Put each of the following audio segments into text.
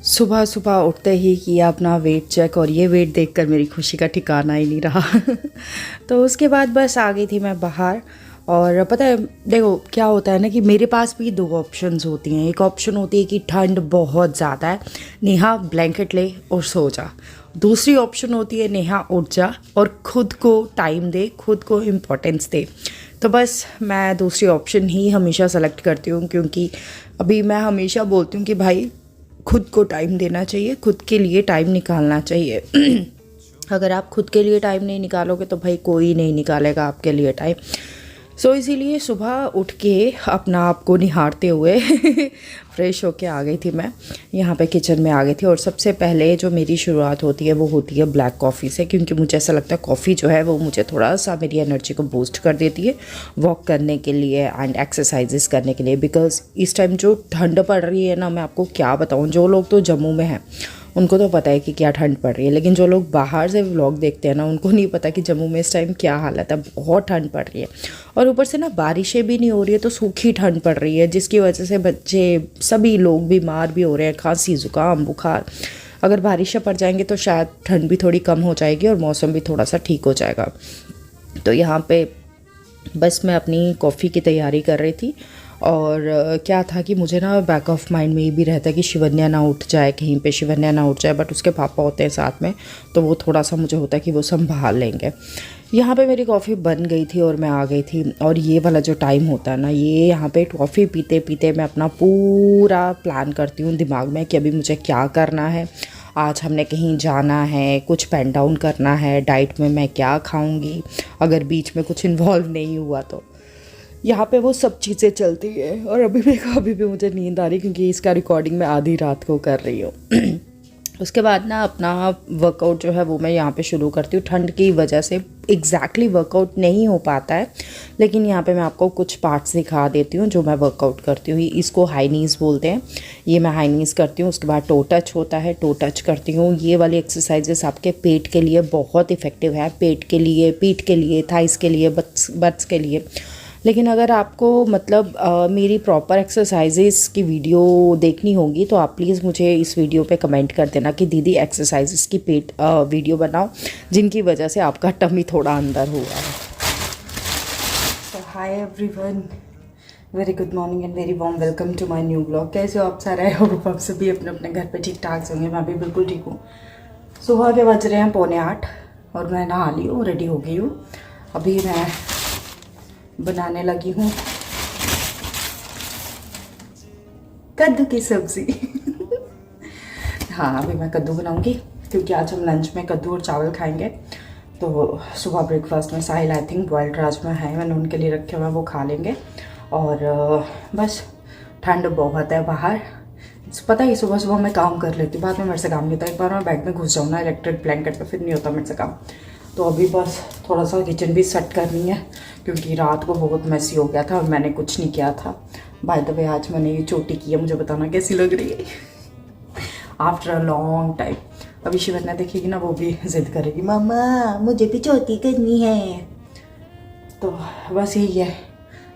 सुबह सुबह उठते ही किया अपना वेट चेक और ये वेट देखकर मेरी खुशी का ठिकाना ही नहीं रहा। तो उसके बाद बस आ गई थी मैं बाहर। और पता है, देखो क्या होता है ना कि मेरे पास भी दो ऑप्शंस होती हैं। एक ऑप्शन होती है कि ठंड बहुत ज़्यादा है, नेहा ब्लैंकेट ले और सो जा। दूसरी ऑप्शन होती है नेहा उठ जा और खुद को टाइम दे, खुद को इम्पोर्टेंस दे। तो बस मैं दूसरी ऑप्शन ही हमेशा सेलेक्ट करती हूँ, क्योंकि अभी मैं हमेशा बोलती हूँ कि भाई खुद को टाइम देना चाहिए, खुद के लिए टाइम निकालना चाहिए। अगर आप खुद के लिए टाइम नहीं निकालोगे तो भाई कोई नहीं निकालेगा आपके लिए टाइम। सो इसीलिए सुबह उठ के अपना आप को निहारते हुए फ्रेश होके आ गई थी मैं। यहाँ पे किचन में आ गई थी और सबसे पहले जो मेरी शुरुआत होती है वो होती है ब्लैक कॉफ़ी से, क्योंकि मुझे ऐसा लगता है कॉफ़ी जो है वो मुझे थोड़ा सा मेरी एनर्जी को बूस्ट कर देती है वॉक करने के लिए एंड एक्सरसाइजेस करने के लिए। बिकॉज़ इस टाइम जो ठंड पड़ रही है ना, मैं आपको क्या बताऊँ, जो लोग तो जम्मू में हैं उनको तो पता है कि क्या ठंड पड़ रही है, लेकिन जो लोग बाहर से व्लॉग देखते हैं ना उनको नहीं पता कि जम्मू में इस टाइम क्या हालत है। बहुत ठंड पड़ रही है और ऊपर से ना बारिशें भी नहीं हो रही है, तो सूखी ठंड पड़ रही है, जिसकी वजह से बच्चे सभी लोग बीमार भी हो रहे हैं, खांसी जुकाम बुखार। अगर बारिशें पड़ जाएंगे तो शायद ठंड भी थोड़ी कम हो जाएगी और मौसम भी थोड़ा सा ठीक हो जाएगा। तो यहाँ पे बस मैं अपनी कॉफ़ी की तैयारी कर रही थी। और क्या था कि मुझे ना बैक ऑफ माइंड में ये भी रहता है कि शिवन्या ना उठ जाए, कहीं पे शिवन्या ना उठ जाए, बट उसके पापा होते हैं साथ में, तो वो थोड़ा सा मुझे होता है कि वो संभाल लेंगे। यहाँ पे मेरी कॉफ़ी बन गई थी और मैं आ गई थी। और ये वाला जो टाइम होता है ना, ये यहाँ पे कॉफ़ी पीते पीते मैं अपना पूरा प्लान करती हूँ दिमाग में कि अभी मुझे क्या करना है। आज हमने कहीं जाना है, कुछ पेन डाउन करना है, डाइट में मैं क्या खाऊंगी, अगर बीच में कुछ इन्वॉल्व नहीं हुआ तो यहाँ पे वो सब चीज़ें चलती है। और अभी भी मुझे नींद आ रही, क्योंकि इसका रिकॉर्डिंग मैं आधी रात को कर रही हूँ। उसके बाद ना अपना वर्कआउट जो है वो मैं यहाँ पे शुरू करती हूँ। ठंड की वजह से एग्जैक्टली वर्कआउट नहीं हो पाता है, लेकिन यहाँ पे मैं आपको कुछ पार्ट्स दिखा देती हूँ जो मैं वर्कआउट करती हूँ। इसको हाई नीज़ बोलते हैं, ये मैं हाई नीज़ करती हूँ। उसके बाद टो टच होता है, टो टच करती हूँ। ये वाली एक्सरसाइजेस आपके पेट के लिए बहुत इफ़ेक्टिव है, पेट के लिए, पीठ के लिए, थाइस के लिए, बट्स के लिए। लेकिन अगर आपको मतलब मेरी प्रॉपर एक्सरसाइजेस की वीडियो देखनी होगी तो आप प्लीज़ मुझे इस वीडियो पे कमेंट कर देना कि दीदी एक्सरसाइजेस की वीडियो बनाओ जिनकी वजह से आपका टमी थोड़ा अंदर हुआ है। So hi everyone, very good morning and very warm welcome to my new blog. कैसे हो आप सारे? आई होप आप सभी अपने अपने घर पे ठीक ठाक होंगे। मैं भी बिल्कुल ठीक हूँ। सुबह के बज रहे हैं 7:45 और मैं नहा ली हूँ, रेडी हो गई हूँ। अभी मैं बनाने लगी हूँ कद्दू की सब्ज़ी। हाँ, अभी मैं कद्दू बनाऊँगी क्योंकि आज हम लंच में कद्दू और चावल खाएंगे। तो सुबह ब्रेकफास्ट में साहिल आई थिंक बॉइल्ड राजमा है, मैंने उनके लिए रखे हुए हैं, वो खा लेंगे। और बस ठंड बहुत है बाहर। पता है सुबह सुबह मैं काम कर लेती हूँ, बाद में मेरे से काम नहीं होता। एक बार मैं बेड में घुस जाऊँ ना इलेक्ट्रिक ब्लैंकेट पे, फिर नहीं होता मेरे से काम। तो अभी बस थोड़ा सा किचन भी सेट करनी है, क्योंकि रात को बहुत मैसी हो गया था और मैंने कुछ नहीं किया था। बाय द वे आज मैंने ये चोटी की है, मुझे बताना कैसी लग रही है आफ्टर अ लॉन्ग टाइम। अभी शिवन्या देखेगी ना, वो भी जिद करेगी मम्मा मुझे भी चोटी करनी है। तो बस यही है,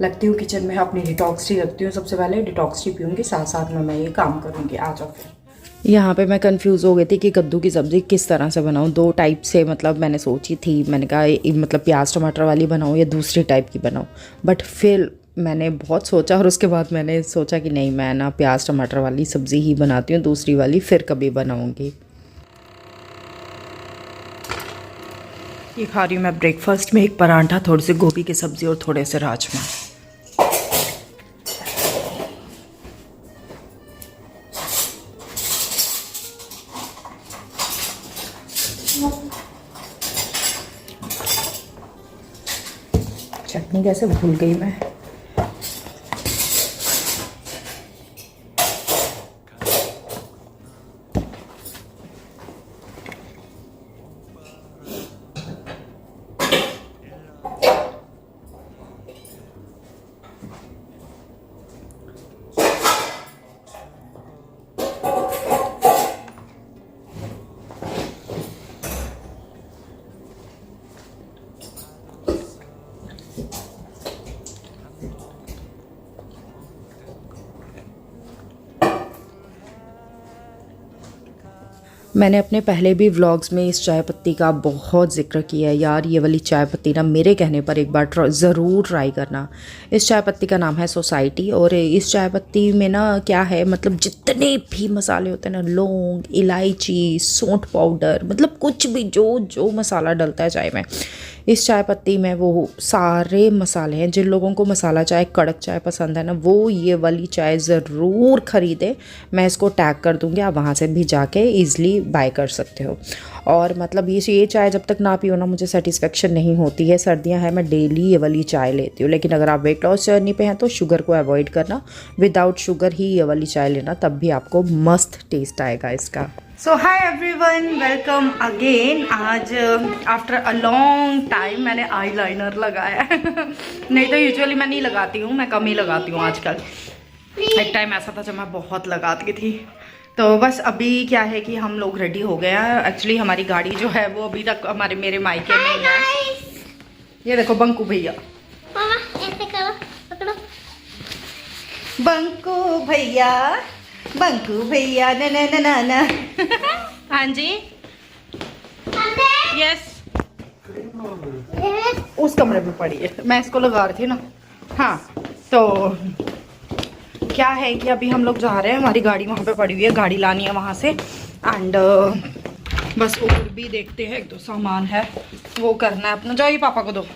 लगती हूँ किचन में, अपनी डिटॉक्स टी रखती हूँ। सबसे पहले डिटॉक्स टी पीऊँगी, साथ साथ में मैं ये काम करूँगी। आ जाओ फिर। यहाँ पे मैं कंफ्यूज हो गई थी कि कद्दू की सब्ज़ी किस तरह से बनाऊँ। दो टाइप से मतलब मैंने सोची थी, मैंने कहा मतलब प्याज टमाटर वाली बनाऊँ या दूसरी टाइप की बनाऊँ। बट फिर मैंने बहुत सोचा और उसके बाद मैंने सोचा कि नहीं, मैं ना प्याज टमाटर वाली सब्ज़ी ही बनाती हूँ, दूसरी वाली फिर कभी बनाऊँगी। ये खा रही हूँ मैं ब्रेकफास्ट में एक परांठा, थोड़ी सी गोभी की सब्ज़ी और थोड़े से राजमा। चटनी कैसे भूल गई मैं। मैंने अपने पहले भी व्लॉग्स में इस चाय पत्ती का बहुत ज़िक्र किया है यार। ये वाली चाय पत्ती ना मेरे कहने पर एक बार ज़रूर ट्राई करना। इस चाय पत्ती का नाम है सोसाइटी। और इस चाय पत्ती में ना क्या है, मतलब जितने भी मसाले होते हैं ना, लौंग, इलायची, सौंठ पाउडर, मतलब कुछ भी जो जो मसाला डलता है चाय में, इस चाय पत्ती में वो सारे मसाले हैं। जिन लोगों को मसाला चाय, कड़क चाय पसंद है ना, वो ये वाली चाय ज़रूर ख़रीदे। मैं इसको टैग कर दूँगी, आप वहाँ से भी जाके ईज़िली बाय कर सकते हो। और मतलब ये चाय जब तक ना पियो ना, मुझे सेटिस्फेक्शन नहीं होती है। सर्दियाँ हैं, मैं डेली ये वाली चाय लेती हूँ। लेकिन अगर आप वेट लॉस जर्नी पे हैं तो शुगर को अवॉइड करना, विदाउट शुगर ही ये वाली चाय लेना, तब भी आपको मस्त टेस्ट आएगा इसका। सो हाय एवरीवन, वेलकम अगेन। आज आफ्टर अ लॉन्ग टाइम मैंने आईलाइनर लगाया है। नहीं तो यूजुअली मैं नहीं लगाती हूँ, मैं कम ही लगाती हूँ आजकल। एक टाइम ऐसा था जब मैं बहुत लगाती थी। तो बस अभी क्या है कि हम लोग रेडी हो गए हैं। एक्चुअली हमारी गाड़ी जो है वो अभी तक मेरे मायके में ही है। ये देखो बंकू भैया, ऐसे करो, पकड़ो। बंकू भैया, बंकू भैया, ना ना ना ना ना। हाँ जी, यस, उस कमरे में पड़ी है, मैं इसको लगा रही थी ना। हाँ, तो क्या है कि अभी हम लोग जा रहे हैं, हमारी गाड़ी वहाँ पे पड़ी हुई है, गाड़ी लानी है वहाँ से। एंड बस और भी देखते हैं, एक दो सामान है वो करना है अपना। जाओ ये पापा को दो।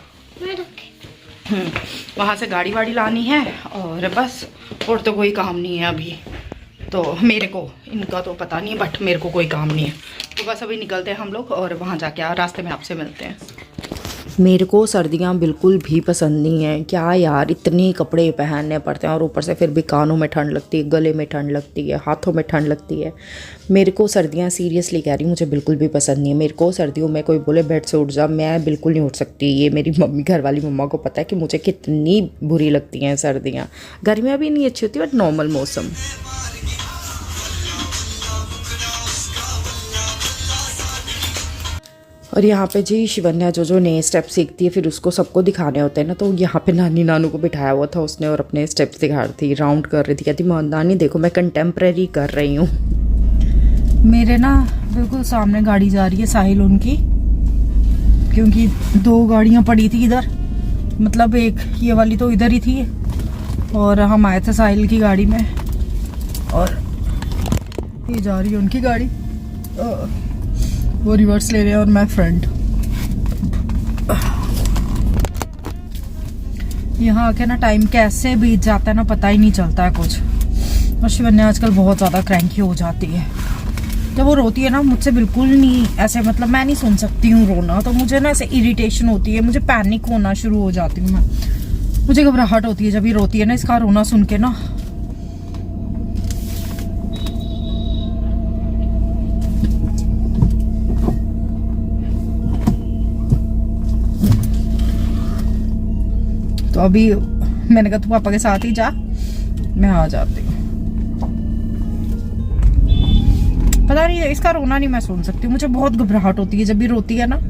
वहाँ से गाड़ी वाड़ी लानी है और बस, और तो कोई काम नहीं है अभी तो मेरे को। इनका तो पता नहीं, बट मेरे को कोई काम नहीं है। तो बस अभी निकलते हैं हम लोग और वहाँ जाके रास्ते में आपसे मिलते हैं। मेरे को सर्दियाँ बिल्कुल भी पसंद नहीं है। क्या यार, इतने कपड़े पहनने पड़ते हैं और ऊपर से फिर भी कानों में ठंड लगती है, गले में ठंड लगती है, हाथों में ठंड लगती है। मेरे को सर्दियाँ, सीरियसली कह रही हूँ, मुझे बिल्कुल भी पसंद नहीं है। मेरे को सर्दियों में कोई बोले बेड से उठ जा, मैं बिल्कुल नहीं उठ सकती। ये मेरी मम्मी, घर वाली मम्मा को पता है कि मुझे कितनी बुरी लगती हैं सर्दियाँ। गर्मियाँ भी नहीं अच्छी होती, बट नॉर्मल मौसम। और यहाँ पे जी शिवन्या जो नए स्टेप सीखती है, फिर उसको सबको दिखाने होते हैं ना, तो यहाँ पे नानी नानू को बिठाया हुआ था उसने और अपने स्टेप्स दिखा रही थी, राउंड कर रही थी। कहती नानी देखो मैं कंटेम्प्रेरी कर रही हूँ। मेरे ना बिल्कुल सामने गाड़ी जा रही है साहिल उनकी, क्योंकि दो गाड़ियाँ पड़ी थी इधर, मतलब एक ये वाली तो इधर ही थी और हम आए थे साहिल की गाड़ी में, और ये जा रही है उनकी गाड़ी, वो रिवर्स ले रहे हैं और मैं फ्रंट। यहाँ आके ना टाइम कैसे बीत जाता है ना, पता ही नहीं चलता है कुछ। और शिवन्या आजकल बहुत ज़्यादा क्रैंकी हो जाती है। जब वो रोती है ना, मुझसे बिल्कुल नहीं ऐसे, मतलब मैं नहीं सुन सकती हूँ रोना, तो मुझे ना ऐसे इरिटेशन होती है, मुझे पैनिक होना शुरू हो जाती हूँ मैं। मुझे घबराहट होती है जब ये रोती है ना, इसका रोना सुन के ना। तो अभी मैंने कहा तू पापा के साथ ही जा, मैं आ जाती हूँ। पता नहीं, इसका रोना नहीं मैं सुन सकती, मुझे बहुत घबराहट होती है जब भी रोती है ना।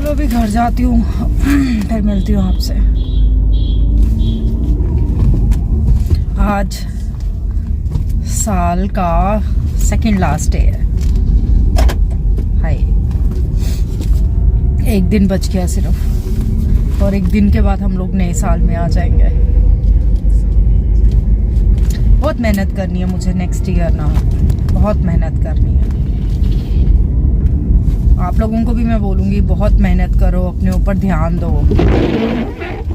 अभी घर जाती हूँ, फिर मिलती हूँ आपसे। आज साल का सेकंड लास्ट डे है। हाय, एक दिन बच गया सिर्फ, और एक दिन के बाद हम लोग नए साल में आ जाएंगे। बहुत मेहनत करनी है मुझे नेक्स्ट ईयर ना, बहुत मेहनत करनी है। आप लोगों को भी मैं बोलूँगी, बहुत मेहनत करो, अपने ऊपर ध्यान दो,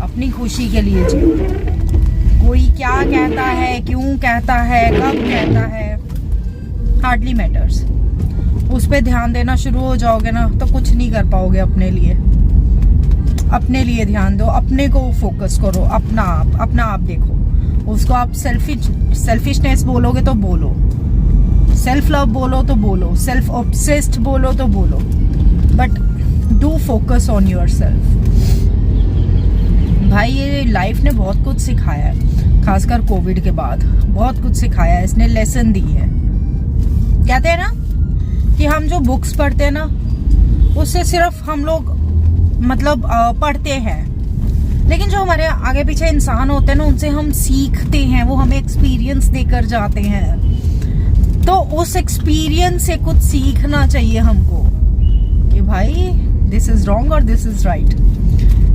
अपनी खुशी के लिए जियो। कोई क्या कहता है, क्यों कहता है, कब कहता है, हार्डली मैटर्स। उस पर ध्यान देना शुरू हो जाओगे ना तो कुछ नहीं कर पाओगे अपने लिए। अपने लिए ध्यान दो, अपने को फोकस करो, अपना आप देखो। उसको आप सेल्फिशनेस बोलोगे तो बोलो, सेल्फ लव बोलो तो बोलो, सेल्फ ऑब्सेस्ड बोलो तो बोलो, but do focus on your self. भाई ये लाइफ ने बहुत कुछ सिखाया है, खासकर कोविड के बाद बहुत कुछ सिखाया है, इसने लेसन दी है। कहते हैं ना कि हम जो बुक्स पढ़ते हैं ना उससे सिर्फ हम लोग मतलब पढ़ते हैं, लेकिन जो हमारे आगे पीछे इंसान होते हैं ना उनसे हम सीखते हैं, वो हमें एक्सपीरियंस देकर जाते हैं। तो उस एक्सपीरियंस से कुछ सीखना चाहिए हमको कि भाई दिस इज रॉन्ग और दिस इज राइट।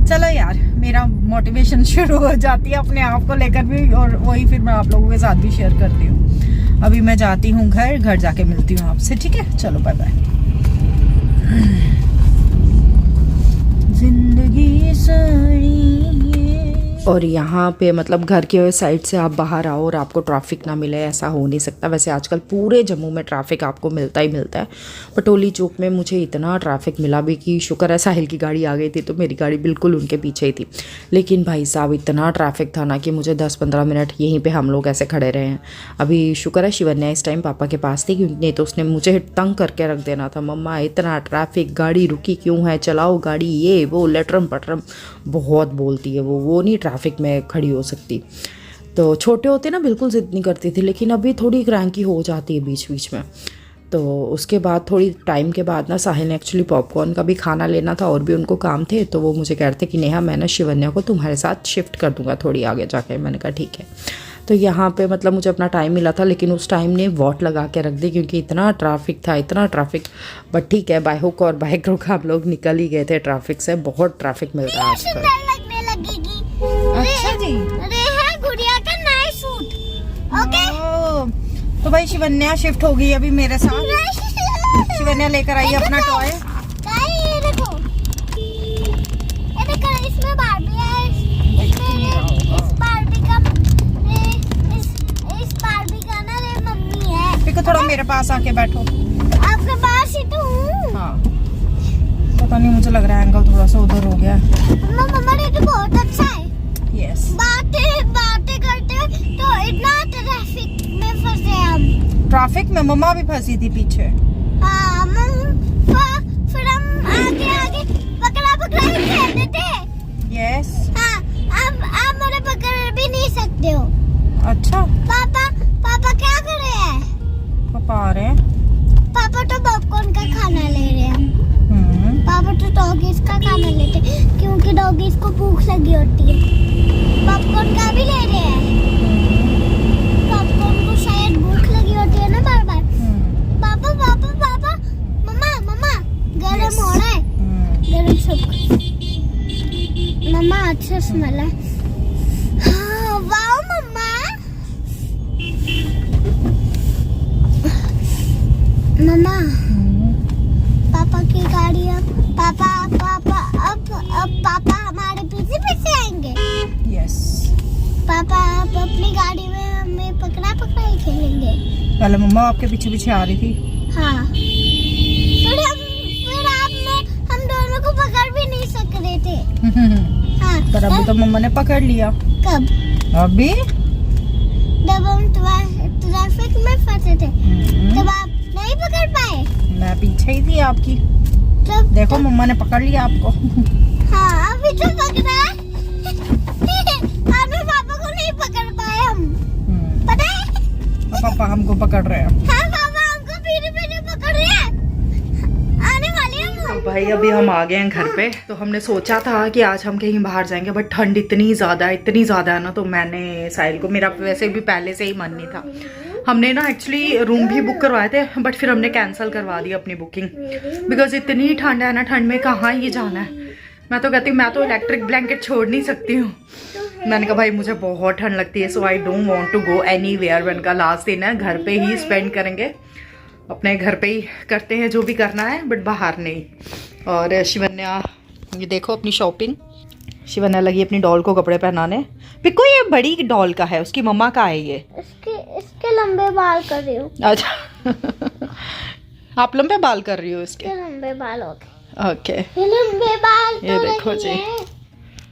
चलो यार, मेरा मोटिवेशन शुरू हो जाती है अपने आप को लेकर भी, और वही फिर मैं आप लोगों के साथ भी शेयर करती हूँ। अभी मैं जाती हूँ घर जाके मिलती हूँ आपसे, ठीक है? चलो बाय बाय। जिंदगी सारी। और यहाँ पे मतलब घर के साइड से आप बाहर आओ और आपको ट्रैफिक ना मिले, ऐसा हो नहीं सकता। वैसे आजकल पूरे जम्मू में ट्रैफिक आपको मिलता ही मिलता है। पटोली चौक में मुझे इतना ट्रैफिक मिला भी कि शुक्र है साहिल की गाड़ी आ गई थी, तो मेरी गाड़ी बिल्कुल उनके पीछे ही थी। लेकिन भाई साहब इतना ट्रैफिक था ना कि मुझे 10-15 मिनट यहीं पर हम लोग ऐसे खड़े रहे हैं। अभी शुक्र है शिवन्या इस टाइम पापा के पास थी, क्योंकि नहीं तो उसने मुझे तंग करके रख देना था। मम्मा इतना ट्रैफिक, गाड़ी रुकी क्यों है, चलाओ गाड़ी, ये वो लटरम पटरम बहुत बोलती है वो नहीं ट्रैफिक में खड़ी हो सकती। तो छोटे होते ना बिल्कुल जिद नहीं करती थी, लेकिन अभी थोड़ी क्रैंकी हो जाती है बीच बीच में। तो उसके बाद थोड़ी टाइम के बाद ना साहिल ने एक्चुअली पॉपकॉर्न का भी खाना लेना था और भी उनको काम थे, तो वो मुझे कह रहे थे कि नेहा मैं ना शिवन्या को तुम्हारे साथ शिफ्ट कर दूंगा थोड़ी आगे जाके। मैंने कहा ठीक है। तो यहाँ पे मतलब मुझे अपना टाइम मिला था, लेकिन उस टाइम ने वॉट लगा के रख दी क्योंकि इतना ट्रैफिक था, इतना ट्रैफिक। बट ठीक है, बाय हुक और बाय क्रुक हम लोग निकल ही गए थे ट्रैफिक से। बहुत ट्रैफिक मिलता है आजकल। अच्छा जी, है गुड़िया का नया सूट। ओके, तो भाई शिवन्या शिफ्ट हो गई अभी मेरे साथ। शिवन्या लेकर आई अपना टॉय। ये देखो इसमें बार्बी है। इस बार्बी का ना ये मम्मी है। देखो थोड़ा मेरे पास आके बैठो। आपके पास ही तो हूँ। हाँ, पता नहीं मुझे लग रहा है एंगल थोड़ा सा उधर हो गया। मम्मा ये तो बहुत अच्छा है। यस, बातें करते तो इतना ट्रैफिक में फंसे हम। ट्रैफिक में मम्मा भी फंसी थी पीछे। हाँ, फिर हम आगे पकड़ा खेलते थे। यस। हाँ, अब आप मुझे पकड़ भी नहीं सकते हो। अच्छा, पापा क्या कर रहे हैं? पापा आ रहे हैं। पापा तो पॉपकॉर्न का खाना ले रहे हैं। पापा तो डॉगीज का खाना लेते हैं क्योंकि डॉगीज को भूख लगी होती है। पॉपकॉर्न का भी ले रहे हैं। पॉपकॉर्न को शायद भूख लगी होती है ना बार बार। पापा मम्मा गरम हो रहा है। गरम सब मम्मा अच्छा स्मेल है। हाँ, वाओ मम्मा। मम्मा पापा की गाड़ी अब पापा हमारे पीछे आएंगे। यस। पापा आप अपनी गाड़ी में हमें पकड़ा खेलेंगे। पहले मम्मा आपके पीछे आ रही थी। हाँ, फिर हम दोनों को पकड़ भी नहीं सक रहे थे। हाँ, पर अभी तो मम्मा ने पकड़ लिया। कब? अभी जब हम ट्रैफिक में फंसे थे तब आप नहीं पकड़ पाए। मैं पीछे ही थी आपकी। देखो मम्मा ने पकड़ लिया आपको। हाँ, अभी तो पकड़ा है। आपने पापा को नहीं पकड़ पाए हम। पता है? पापा हमको पकड़ रहे हैं। हाँ, पापा हमको पीछे पकड़ रहे हैं। आने वाले हम। तो भाई अभी हम आ गए हैं घर पे। तो हमने सोचा था कि आज हम कहीं बाहर जाएंगे, बट ठंड इतनी ज़्यादा है ना, तो मैंने साहिल को, मेरा वैसे भी पहले से ही मन नहीं था। हमने ना एक्चुअली रूम भी बुक करवाए थे, बट फिर हमने कैंसिल करवा दी अपनी बुकिंग, बिकॉज इतनी ठंड है ना, ठंड में कहाँ ही जाना है। मैं तो कहती हूँ मैं तो इलेक्ट्रिक ब्लैंकेट छोड़ नहीं सकती हूँ। मैंने कहा भाई मुझे बहुत ठंड लगती है, so I don't want to go anywhere. मैंने कहा लास्ट दिन है, घर पे ही स्पेंड करेंगे, अपने घर पे ही करते हैं जो भी करना है, बट बाहर नहीं। और शिवन्या ये देखो अपनी शॉपिंग। शिवन्या लगी अपनी डॉल को कपड़े पहनाने। पिको ये बड़ी डॉल का है, उसकी मम्मा का है ये। इसके लंबे बाल कर रही हूँ। अच्छा आप लंबे बाल कर रही हो इसके? लंबे बाल हो गए। ओके, लंबे बाल ये तो देखो नहीं जी। है।